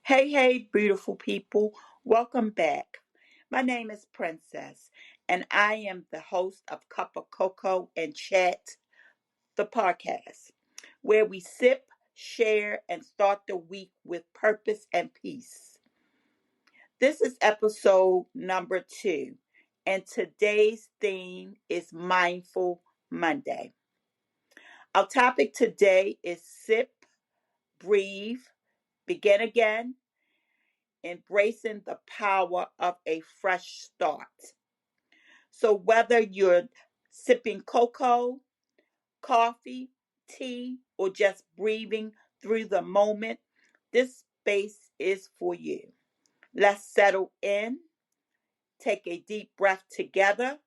Hey, hey, beautiful people. Welcome back. My name is Princess, and I am the host of Cup of Cocoa and Chat, the podcast, where we sip, share, and start the week with purpose and peace. This is episode number 2, and today's theme is Mindful Monday. Our topic today is sip, breathe, begin again, embracing the power of a fresh start. So, whether you're sipping cocoa, coffee, tea, or just breathing through the moment, this space is for you. Let's settle in, take a deep breath together.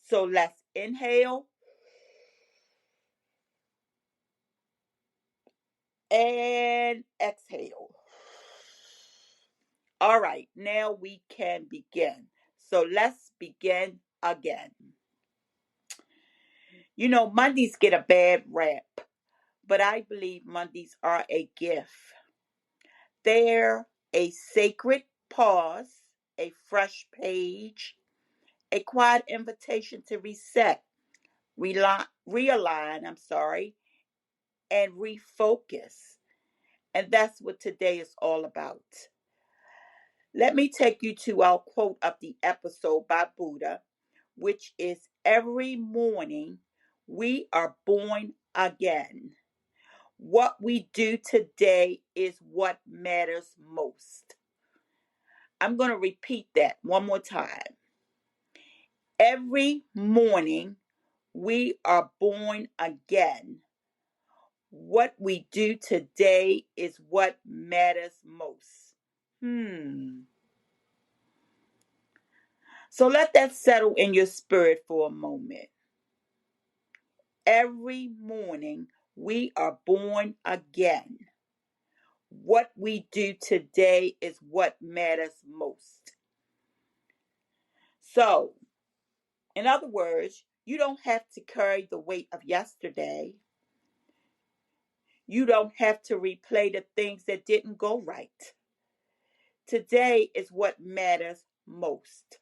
So, let's inhale and exhale. All right, now we can begin. So, let's begin again. Mondays get a bad rap, but I believe Mondays are a gift. They're a sacred pause, a fresh page, a quiet invitation to reset, realign, and refocus. And that's what today is all about. Let me take you to our quote of the episode by Buddha, which is every morning we are born again. What we do today is what matters most. I'm going to repeat that one more time. Every morning, we are born again. What we do today is what matters most. So let that settle in your spirit for a moment. Every morning, we are born again. What we do today is what matters most. So, in other words, you don't have to carry the weight of yesterday. You don't have to replay the things that didn't go right. Today is what matters most.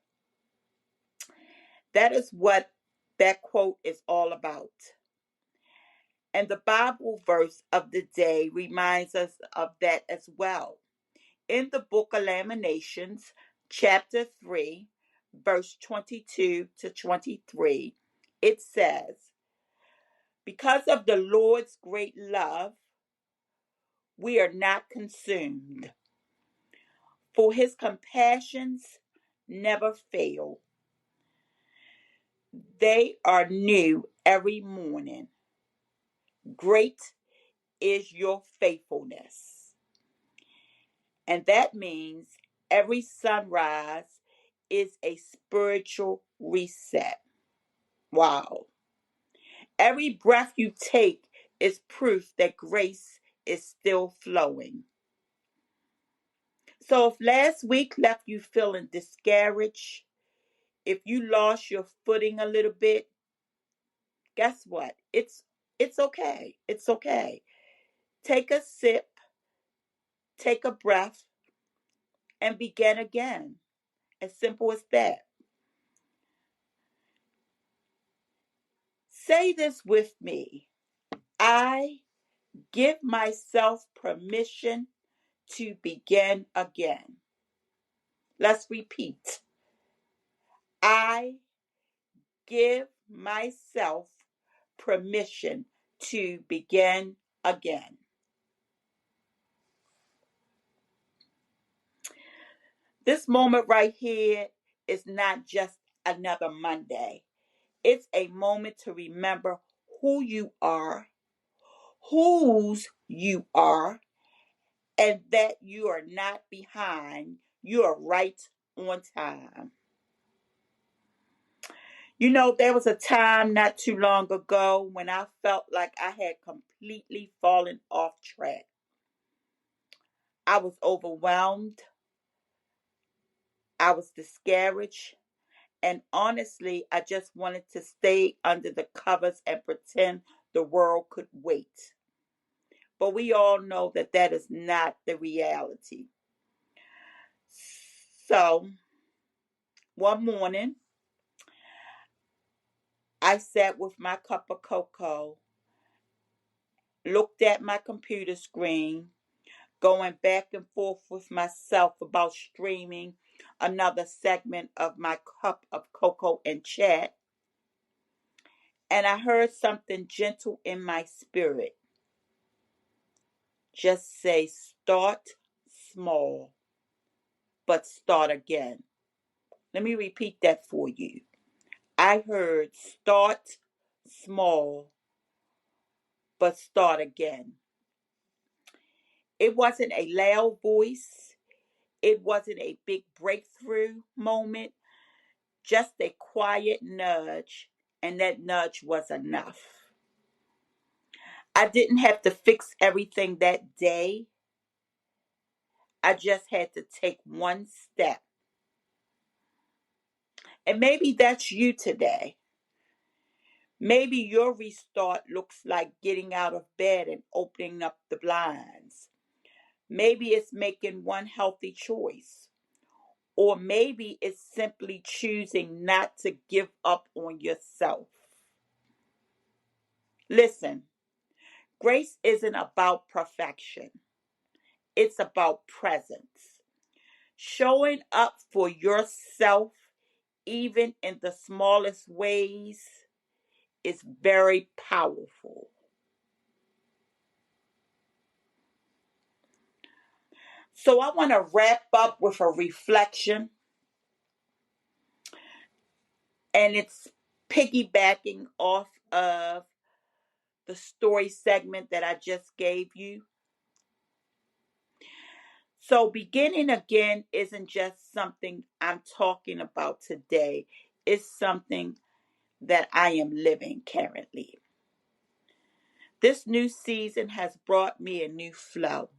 That is what that quote is all about. And the Bible verse of the day reminds us of that as well. In the book of Lamentations, chapter 3, verse 22 to 23, it says, because of the Lord's great love, we are not consumed, for his compassions never fail. They are new every morning. Great is your faithfulness. And that means every sunrise is a spiritual reset. Wow. Every breath you take is proof that grace is still flowing. So if last week left you feeling discouraged, if you lost your footing a little bit, guess what? It's okay. It's okay. Take a sip, take a breath, and begin again. As simple as that. Say this with me. I give myself permission to begin again. Let's repeat. I give myself permission to begin again. This moment right here is not just another Monday. It's a moment to remember who you are, whose you are, and that you are not behind. You are right on time. There was a time not too long ago when I felt like I had completely fallen off track. I was overwhelmed. I was discouraged. And honestly, I just wanted to stay under the covers and pretend the world could wait. But we all know that that is not the reality. So one morning, I sat with my cup of cocoa, looked at my computer screen, going back and forth with myself about streaming another segment of my cup of cocoa and chat, and I heard something gentle in my spirit. Just say, start small, but start again. Let me repeat that for you. I heard start small, but start again. It wasn't a loud voice. It wasn't a big breakthrough moment, just a quiet nudge, and that nudge was enough. I didn't have to fix everything that day. I just had to take one step. And maybe that's you today. Maybe your restart looks like getting out of bed and opening up the blinds. Maybe it's making one healthy choice. Or maybe it's simply choosing not to give up on yourself. Listen, grace isn't about perfection, it's about presence. Showing up for yourself, even in the smallest ways, is very powerful. So, I want to wrap up with a reflection, and it's piggybacking off of the story segment that I just gave you. So, beginning again isn't just something I'm talking about today, it's something that I am living currently. This new season has brought me a new flow.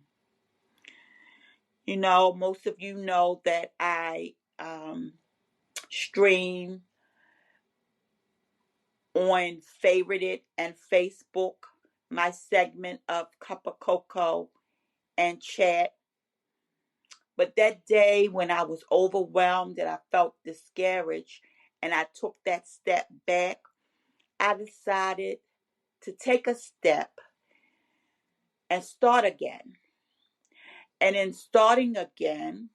You know, most of you know that I stream on Favorited and Facebook my segment of Cup of Cocoa and Chat. But that day when I was overwhelmed and I felt discouraged and I took that step back, I decided to take a step and start again. And in starting again,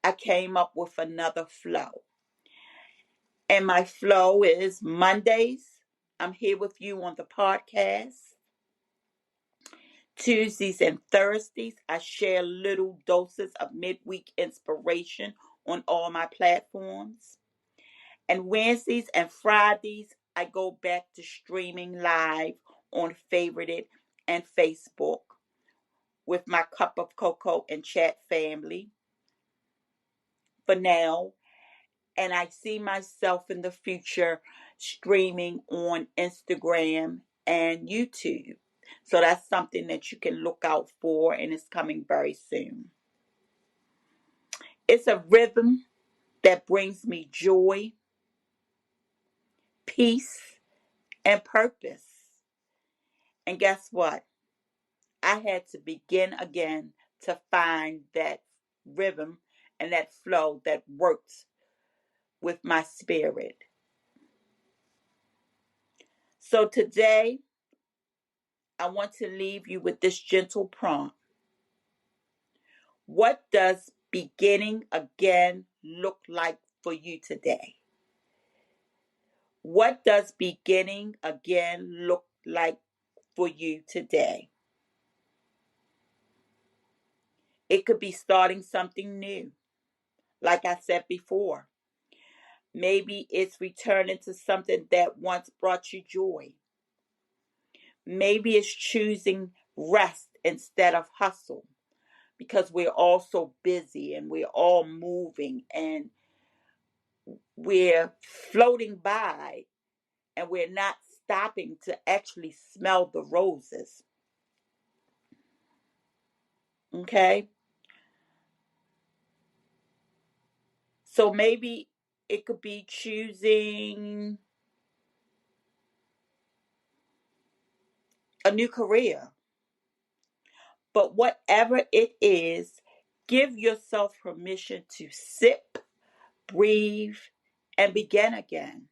I came up with another flow. And my flow is Mondays, I'm here with you on the podcast. Tuesdays and Thursdays, I share little doses of midweek inspiration on all my platforms. And Wednesdays and Fridays, I go back to streaming live on Favorited and Facebook with my Cup of Cocoa and Chat family for now. And I see myself in the future streaming on Instagram and YouTube. So that's something that you can look out for, and it's coming very soon. It's a rhythm that brings me joy, peace, and purpose. And guess what? I had to begin again to find that rhythm and that flow that works with my spirit. So today, I want to leave you with this gentle prompt. What does beginning again look like for you today? What does beginning again look like for you today? It could be starting something new. Like I said before, maybe it's returning to something that once brought you joy. Maybe it's choosing rest instead of hustle because we're all so busy and we're all moving and we're floating by and we're not stopping to actually smell the roses. Okay? So maybe it could be choosing a new career. But whatever it is, give yourself permission to sip, breathe, and begin again.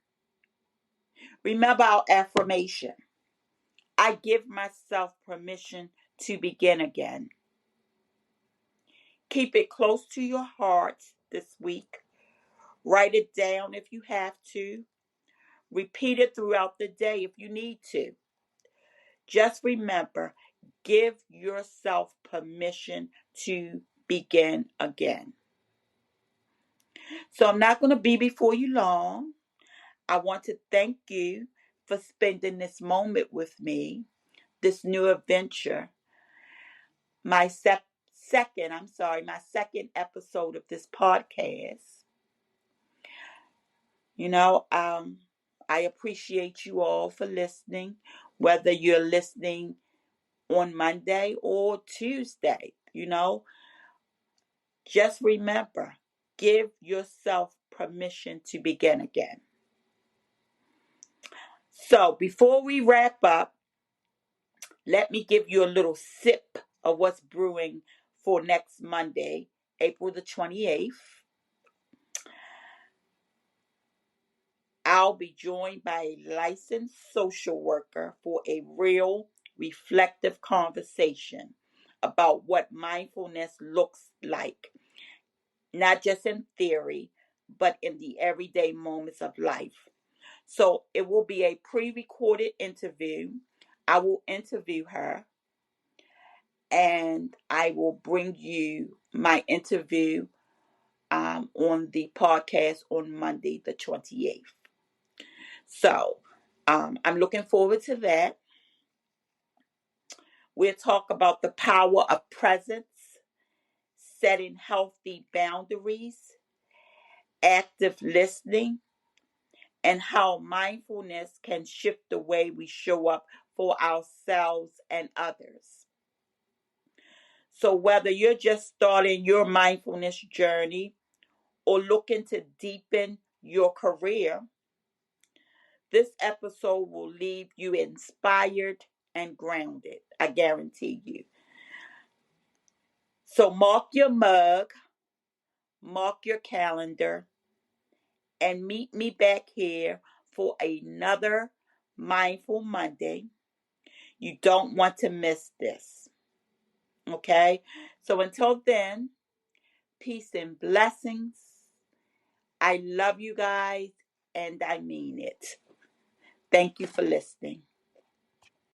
Remember our affirmation. I give myself permission to begin again. Keep it close to your heart this week. Write it down if you have to. Repeat it throughout the day if you need to. Just remember, give yourself permission to begin again. So I'm not going to be before you long. I want to thank you for spending this moment with me, this new adventure, my my second episode of this podcast. I appreciate you all for listening, whether you're listening on Monday or Tuesday. Just remember, give yourself permission to begin again. So before we wrap up, let me give you a little sip of what's brewing for next Monday, April the 28th. I'll be joined by a licensed social worker for a real reflective conversation about what mindfulness looks like, not just in theory, but in the everyday moments of life. So it will be a pre-recorded interview. I will interview her and I will bring you my interview on the podcast on Monday, the 28th. So I'm looking forward to that. We'll talk about the power of presence, setting healthy boundaries, active listening, and how mindfulness can shift the way we show up for ourselves and others. So, whether you're just starting your mindfulness journey or looking to deepen your career, this episode will leave you inspired and grounded. I guarantee you. So, mark your mug, mark your calendar, and meet me back here for another Mindful Monday. You don't want to miss this. Okay? So until then, peace and blessings. I love you guys and I mean it. Thank you for listening.